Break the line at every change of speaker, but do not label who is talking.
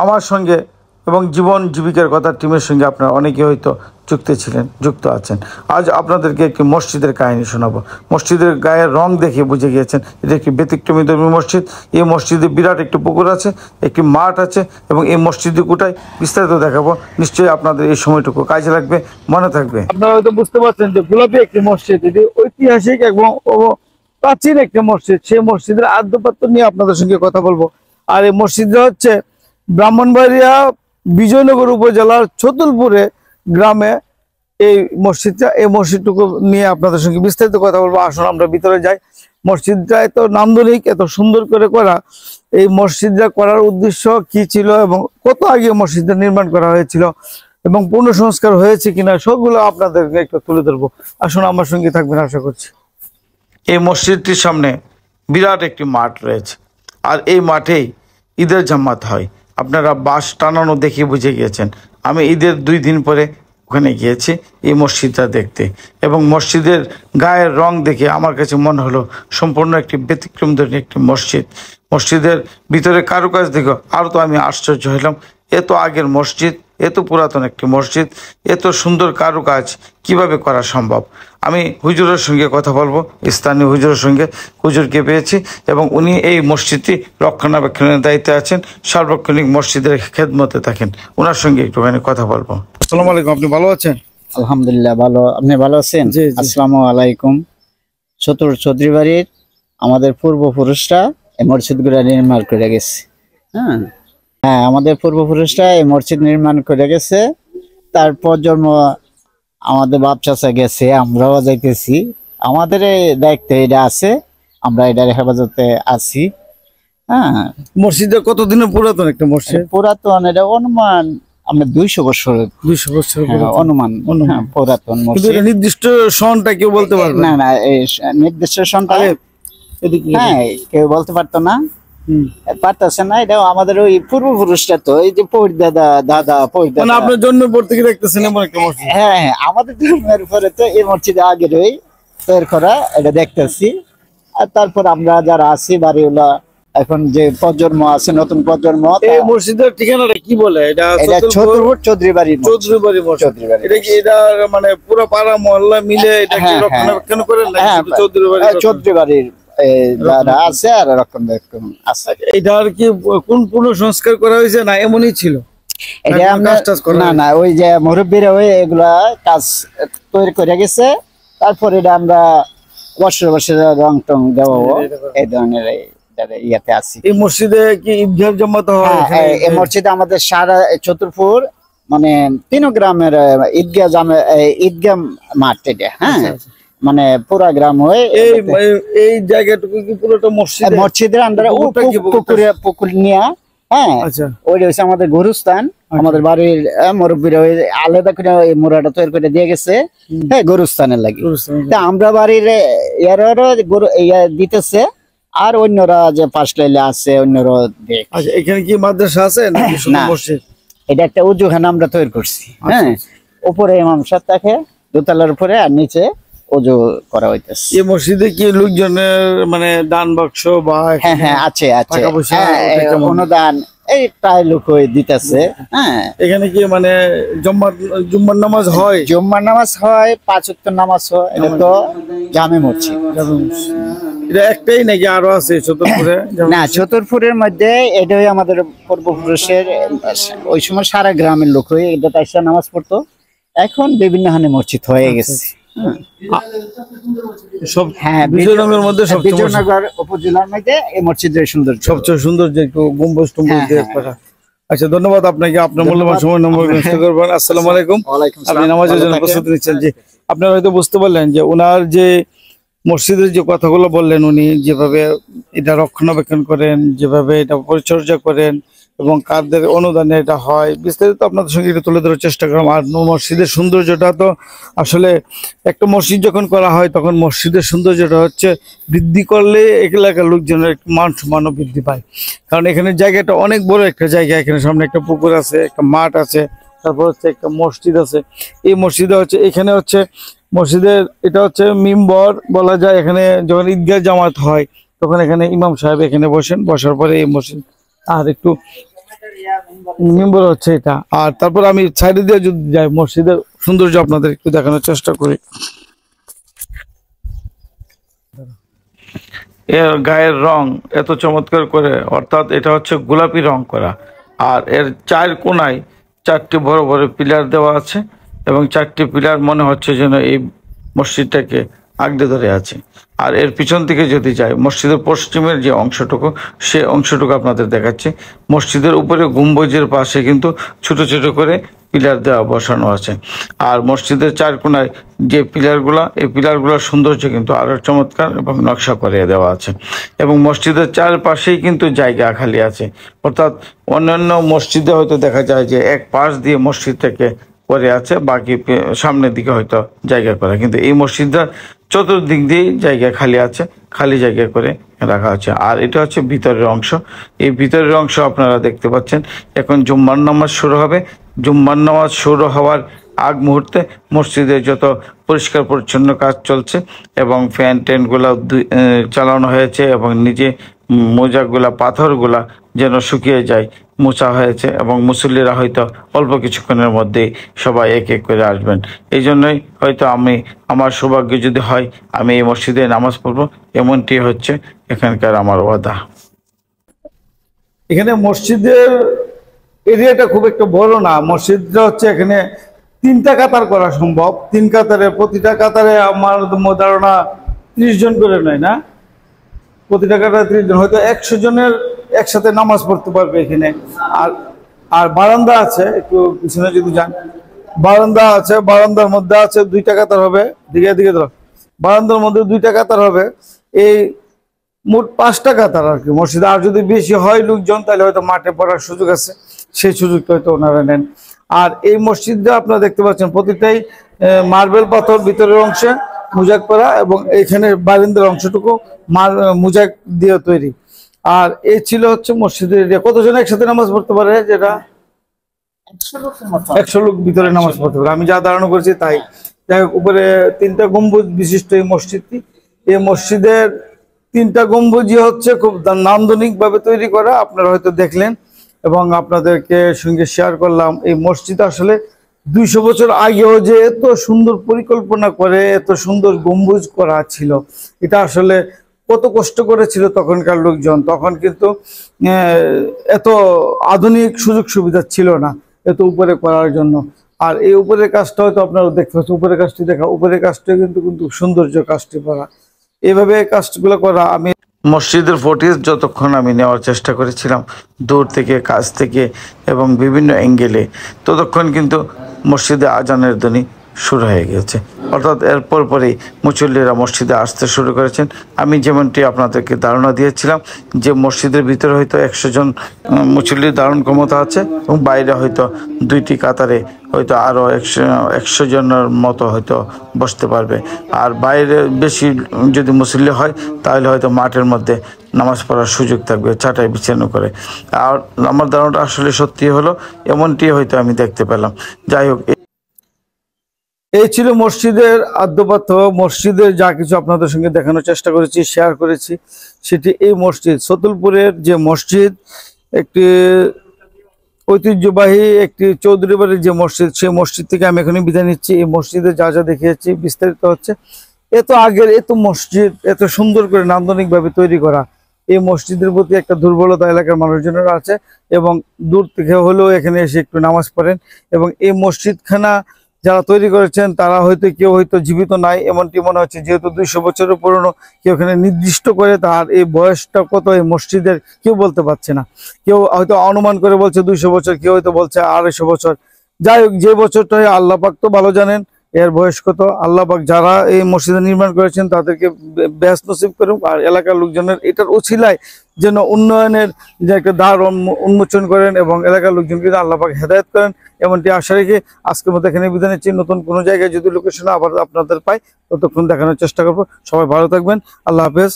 আমার সঙ্গে এবং জীবন জীবিকার কথা টিমের সঙ্গে আপনারা অনেকে হয়তো যুক্ত আছেন। আজ আপনাদেরকে একটি মসজিদের কাহিনী শোনাবো। মসজিদের গায়ের রং দেখে বুঝে গিয়েছেন এটা একটি ব্যতিক্রমী ধর্মী মসজিদ। এই মসজিদে বিরাট একটি পুকুর আছে, একটি মাঠ আছে এবং এই মসজিদে কোটায় বিস্তারিত দেখাবো। নিশ্চয়ই আপনাদের এই সময়টুকু কাজে লাগবে, মনে থাকবে। আপনারা হয়তো বুঝতে পারছেন যে গোলাপি একটি মসজিদ, এটি ঐতিহাসিক এবং প্রাচীন একটি মসজিদ। সেই মসজিদের আদ্যপাত্র নিয়ে আপনাদের সঙ্গে কথা বলবো। আর এই মসজিদটা হচ্ছে ব্রাহ্মণবাড়িয়া বিজয়নগর উপজেলার ছতুলপুরে গ্রামে এই মসজিদটা। এই মসজিদটুকু নিয়ে আপনাদের সঙ্গে বিস্তারিত কথা বলবো। আসুন আমরা ভিতরে যাই। মসজিদটা এত নান্দনিক, এত সুন্দর করে করা। এই মসজিদটা করার উদ্দেশ্য কি ছিল এবং কত আগে মসজিদটা নির্মাণ করা হয়েছিল এবং পুনঃসংস্কার হয়েছে কিনা সবগুলো আপনাদেরকে একটু তুলে ধরবো। আসুন আমার সঙ্গে থাকবেন আশা করছি। এই মসজিদটির সামনে বিরাট একটি মাঠ রয়েছে আর এই মাঠেই ঈদের জামাত হয়। আপনারা বাঁশ টানানো দেখে বুঝে গিয়েছেন। আমি ঈদের 2 দিন পরে ওখানে গিয়েছি এই মসজিদটা দেখতে এবং মসজিদের গায়ের রং দেখে আমার কাছে মনে হলো সম্পূর্ণ একটি ব্যতিক্রম ধরনের একটি মসজিদ। মসজিদের ভিতরে কারুকাজ দেখে আরও তো আমি আশ্চর্য হলাম। এত আগের মসজিদ, এত পুরাতন একটি মসজিদ, এত সুন্দর কারুকাজ কিভাবে করা সম্ভব। আমি হুজুরের সঙ্গে কথা বলবো, স্থানীয় হুজুরের সঙ্গে। হুজুরকে পেয়েছি এবং উনি এই মসজিদটি রক্ষণাবেক্ষণের দায়িত্বে আছেন, সার্বক্ষণিক মসজিদের খেদমতে থাকেন। ওনার সঙ্গে একটুখানি কথা বলবো। আসসালামু আলাইকুম, আপনি ভালো আছেন?
আলহামদুলিল্লাহ ভালো। আপনি ভালো আছেন? আসসালামু আলাইকুম। চৌধুরী বাড়ির আমাদের পূর্বপুরুষরা এই মসজিদগুলো নির্মাণ করে গেছে। হ্যাঁ, আমাদের পূর্বপুরুষরা এই মসজিদ নির্মাণ করে গেছে। তারপর জন্ম আমাদের বাপ চাচা গেছে, আমরাও যাইতেছি। আমাদের দায়িত্ব এটা আছে, আমরা এটার হেফাজতে আছি। হ্যাঁ,
মসজিদটা কতদিনের পুরাতন একটা মসজিদ?
পুরাতন, এটা অনুমান আমরা 200 বছর অনুমান পুরাতন মসজিদ।
নির্দিষ্ট সনটা কেউ বলতে পারবে
না? না, এই নির্দিষ্ট সনটা হ্যাঁ কেউ বলতে পারতো না, পারতেছে না। এটা আমাদের ওই পূর্বপুরুষরা তো এই যে দাদা
আপনার জন্ম পর থেকে দেখতেছেন এমন একটা মসজিদ।
হ্যাঁ, আমাদের জন্মের পরে তো এই মসজিদে আগের ওই তৈরি করা, এটা দেখতেছি। আর তারপর আমরা যারা আছি বাড়িওয়ালা, এখন যে প্রজন্ম আছে, নতুন প্রজন্ম।
এই মসজিদের ঠিকানাটা কি বলে? এটা
চৌধুরী বাড়ি।
এটা কি এটা মানে পুরো পাড়া মহল্লা মিলে এটা কি রক্ষণাবেক্ষণ করেন?
চৌধুরী বাড়ির যারা আছে আর রক্ষণাবেক্ষণ আছে।
এটা আর কি কোন পুনঃসংস্কার করা হয়েছে না এমনই ছিল?
এটা না না, ওই যে মুরব্বীরা ওই এগুলা কাজ তৈরি করে গেছে। তারপর এটা আমরা বছর বছর রং টং দেওয়া এই ধরনের ইয়াতে আছি।
এই মসজিদে কি ঈদগাহ জামাত হয়?
এই মসজিদে আমাদের সারা চতুর্পুর মানে 3 গ্রামের ঈদগাহ মাঠ এটা। হ্যাঁ, মানে পুরা গ্রাম হয়ে
এই জায়গাটুকু কি পুরোটা মসজিদ?
মসজিদের আন্ডারে পুকুর নিয়ে। হ্যাঁ, ওইটা হচ্ছে আমাদের গরুস্থান। আমাদের বাড়ির মুরব্বীরা ওই আলাদা করে ওই মোড়াটা তৈরি করে দিয়ে গেছে, হ্যাঁ, গরুস্থানের লাগে। তা আমরা বাড়ির গরু দিতেছে আর অন্যরা যে পাশ লাইলে আছে অন্যরা দেখ।
এখানে কি মাদ্রাসা আছে নাকি শুধু মসজিদ?
এটা একটা উজুখানা আমরা তৈরি করছি। হ্যাঁ, উপরে ইমাম সাহেব থাকে দোতলার উপরে, আর নিচে ওযু করা হইতেছে।
এই মসজিদে কি লোকজনের মানে দান বাক্স বা?
হ্যাঁ হ্যাঁ, আছে অনুদান এই প্রায় লোক দিতেছে। হ্যাঁ,
এখানে কি মানে জুম্মার নামাজ হয়?
জুম্মার নামাজ হয়, 5 ওয়াক্ত নামাজ হয়। এটা তো জামে মসজিদ।
এটা একটাই নাকি আরো আছে চতুর্পুরে?
না, চতুর্পুরের মধ্যে এটাই আমাদের পূর্বপুরুষের। ওই সময় সারা গ্রামের লোক এটা তাইসা নামাজ পড়তো। এখন বিভিন্ন হানে মসজিদ হয়ে গেছে।
বিজয়নগরের মধ্যে
উপজেলার মধ্যে এই মসজিদের সুন্দর,
সবচেয়ে সুন্দর যে একটু গম্বুজ টম্বুজ দিয়ে করা। আচ্ছা, ধন্যবাদ আপনাকে। আপনার মূল্যবান সময় নষ্ট করবেন। আসসালামু আলাইকুম। আপনি নামাজের জন্য প্রস্তুতি নিচ্ছেন। যে আপনারা হয়তো বুঝতে পারলেন যে ওনার যে মসজিদের যে কথাগুলো বললেন, উনি যেভাবে এটা রক্ষণাবেক্ষণ করেন, যেভাবে এটা পরিচর্যা করেন এবং কাদের অনুদানে এটা হয়, বিস্তারিত আপনাদের সঙ্গে একটু তুলে ধরার চেষ্টা করলাম। আর মসজিদের সৌন্দর্যটা তো আসলে একটা মসজিদ যখন করা হয় তখন মসজিদের সৌন্দর্যটা হচ্ছে বৃদ্ধি করলে এলাকার লোকজনের মান সম্মানও বৃদ্ধি পায়। কারণ এখানে জায়গাটা অনেক বড় একটা জায়গা। এখানে সামনে একটা পুকুর আছে, একটা মাঠ আছে, তারপর হচ্ছে একটা মসজিদ আছে। এই মসজিদে হচ্ছে এখানে হচ্ছে মসজিদের এটা হচ্ছে মিম্বর বলা যায়। এখানে যখন ঈদগাহ জামাত হয় তখন এখানে ইমাম সাহেব এখানে বসেন, বসার পরে এই মসজিদ আর একটু মিম্বর হচ্ছে এটা। আর তারপর আমি সাইডে দিয়ে যদি যাই মসজিদের সৌন্দর্য আপনাদের একটু দেখানোর চেষ্টা করি। এর গায়ের রং এত চমৎকার করে, অর্থাৎ এটা হচ্ছে গোলাপি রং করা। আর এর চার কোনায় চারটি বড় বড় পিলার দেওয়া আছে এবং চারটি পিলার মনে হচ্ছে যেন এই মসজিদটাকে আগড়ে ধরে আছে। আর এর পিছন থেকে যদি যাই, মসজিদের পশ্চিমের যে অংশটুকু, সে অংশটুকু আপনাদের দেখাচ্ছি। মসজিদের উপরে গম্বুজের পাশে কিন্তু ছোট ছোট করে পিলার দেওয়া বসানো আছে। আর মসজিদের চার কোনায় যে পিলারগুলা, এই পিলারগুলোর সৌন্দর্য কিন্তু আরো চমৎকার এবং নকশা করে দেওয়া আছে। এবং মসজিদের চারপাশেই কিন্তু জায়গা খালি আছে, অর্থাৎ অন্যান্য মসজিদে হয়তো দেখা যায় যে এক পাশ দিয়ে মসজিদটাকে পরে আছে, বাকি সামনের দিকে হয়তো জায়গা করা, কিন্তু এই মসজিদটা চতুর্দিক দিয়েই জায়গা খালি আছে, খালি জায়গা করে রাখা আছে। আর এটা হচ্ছে ভিতরের অংশ। এই ভিতরের অংশ আপনারা দেখতে পাচ্ছেন। এখন জুম্মার নামাজ শুরু হবে। জুম্মার নামাজ শুরু হওয়ার আগ মুহূর্তে মসজিদে যত পরিষ্কার পরিচ্ছন্ন কাজ চলছে এবং ফ্যান ট্যানগুলো চালানো হয়েছে এবং নিজে মোজাগুলা পাথরগুলা যেন শুকিয়ে যায় মোছা হয়েছে, এবং মুসল্লিরা হয়তো অল্প কিছুক্ষণের মধ্যেই সবাই এক এক করে আসবেন। এই জন্যই হয়তো আমার সৌভাগ্য যদি হয় আমি এই মসজিদে নামাজ পড়বো, এমনটি হচ্ছে এখানকার আমার ওয়াদা। এখানে মসজিদের এরিয়াটা খুব একটা বড় না। মসজিদটা হচ্ছে এখানে 3টা কাতার করা সম্ভব। 3 কাতারে, প্রতিটা কাতারে আমার ধারণা 30 জন করে নেয় না, প্রতিটা কাতারে 30 জন, হয়তো 100 জনের একসাথে নামাজ পড়তে পারবে এখানে। আর আর বারান্দা আছে, একটু পিছনে যদি যান, বারান্দা আছে। বারান্দার মধ্যে আছে 2টা কাতার হবে, দিকে দিকে ধরো, বারান্দার মধ্যে 2টা কাতার হবে। এই মোট 5টা কাতার আর কি মসজিদে। আর যদি বেশি হয় লোকজন, তাহলে হয়তো মাঠে পড়ার সুযোগ আছে, সেই সুযোগটা হয়তো ওনারা নেন। আর এই মসজিদটা আপনারা দেখতে পাচ্ছেন প্রতিটাই মার্বেল পাথর ভিতরের অংশে মোজাক করা, এবং এইখানে বারান্দার অংশটুকু মোজাক দিয়ে তৈরি। আর এই ছিল হচ্ছে মসজিদের এরিয়া। কতজন একসাথে নামাজ পড়তে পারে? যেটা 100 লোক ভিতরে নামাজ পড়তে পারে, আমি যা ধারণা করেছি তাই। যাই হোক, উপরে 3টা গম্বুজ বিশিষ্ট এই মসজিদটি। এই মসজিদের 3টা গম্বুজই হচ্ছে খুব নান্দনিক ভাবে তৈরি করা, আপনারা হয়তো দেখলেন এবং আপনাদেরকে সঙ্গে শেয়ার করলাম। এই মসজিদ আসলে 200 বছর আগেও যে এত সুন্দর পরিকল্পনা করে এত সুন্দর গম্বুজ করা ছিল, এটা আসলে কত কষ্ট করেছিল তখনকার লোকজন। তখন কিন্তু এত আধুনিক সুযোগ সুবিধা ছিল না এত উপরে করার জন্য। আর এই উপরের কাজটা হয়তো আপনারা দেখতে পাচ্ছেন, উপরের কাজটি দেখা, উপরের কাজটা কিন্তু সৌন্দর্য কাজটি করা, এইভাবে কাজগুলো করা। আমি মসজিদের ফুটেজ যতক্ষণ আমি নেওয়ার চেষ্টা করেছিলাম দূর থেকে, কাছ থেকে এবং বিভিন্ন অ্যাঙ্গেলে, ততক্ষণ কিন্তু মসজিদে আজানের ধ্বনি শুরু হয়ে গেছে, অর্থাৎ এরপর পরেই মুসল্লিরা মসজিদে আসতে শুরু করেছেন। আমি যেমনটি আপনাদেরকে ধারণা দিয়েছিলাম যে মসজিদের ভিতরে হয়তো 100 জন মুসল্লির ধারণ ক্ষমতা আছে এবং বাইরে হয়তো 2টি কাতারে হয়তো আরও 100 জনের মতো হয়তো বসতে পারবে। আর বাইরে বেশি যদি মুসল্লি হয় তাহলে হয়তো মাঠের মধ্যে নামাজ পড়ার সুযোগ থাকবে ছাটাই বিছানো করে। আর আমার ধারণাটা আসলে সত্যি হলো, এমনটি হয়তো আমি দেখতে পেলাম। যাই হোক, এই ছিল মসজিদের আদ্যপাত্য। মসজিদের যা কিছু আপনাদের সঙ্গে দেখানোর চেষ্টা করেছি, শেয়ার করেছি, সেটি এই মসজিদ ছতুলপুরের যে মসজিদ, একটি ঐতিহ্যবাহী একটি চৌধুরী বাড়ির যে মসজিদ, সেই মসজিদ থেকে আমি এখনই বিদায় নিচ্ছি। এই মসজিদে যা যা দেখিয়েছি বিস্তারিত হচ্ছে এত আগের এত মসজিদ এত সুন্দর করে নান্দনিকভাবে তৈরি করা, এই মসজিদের প্রতি একটা দুর্বলতা এলাকার মানুষজনেরা আছে এবং দূর থেকে হলেও এখানে এসে একটু নামাজ পড়েন। এবং এই মসজিদখানা যারা তৈরি করেছেন তারা হয়তো কেউ হয়তো জীবিত নাই এমনটি মনে হচ্ছে, যেহেতু 200 বছরের পুরনো। কেউ এখানে নির্দিষ্ট করে তার এই বয়সটা কত এই মসজিদের কেউ বলতে পারছে না। কেউ হয়তো অনুমান করে বলছে 200 বছর, কেউ হয়তো বলছে 250 বছর। যাই হোক, যে বছরটা হয় আল্লাহ পাক তো ভালো জানেন এর বয়স কত। আল্লাহ পাক যারা এই মসজিদ নির্মাণ করেছেন তাদেরকে বেশ নসিব করুন। আর এলাকার লোকজনের এটার উছিলায় যেন উন্নয়নের যে একটা দ্বার উন্মোচন করেন এবং এলাকার লোকজনকে আল্লাহ পাক হেদায়েত করেন, এমনটি আশা রেখে আজকের মতো এখানে বিদায় নিচ্ছি। নতুন কোনো জায়গায় যদি লোকেশন আবার আপনাদের পাই ততক্ষণ দেখানোর চেষ্টা করবো। সবাই ভালো থাকবেন, আল্লাহ হাফেজ।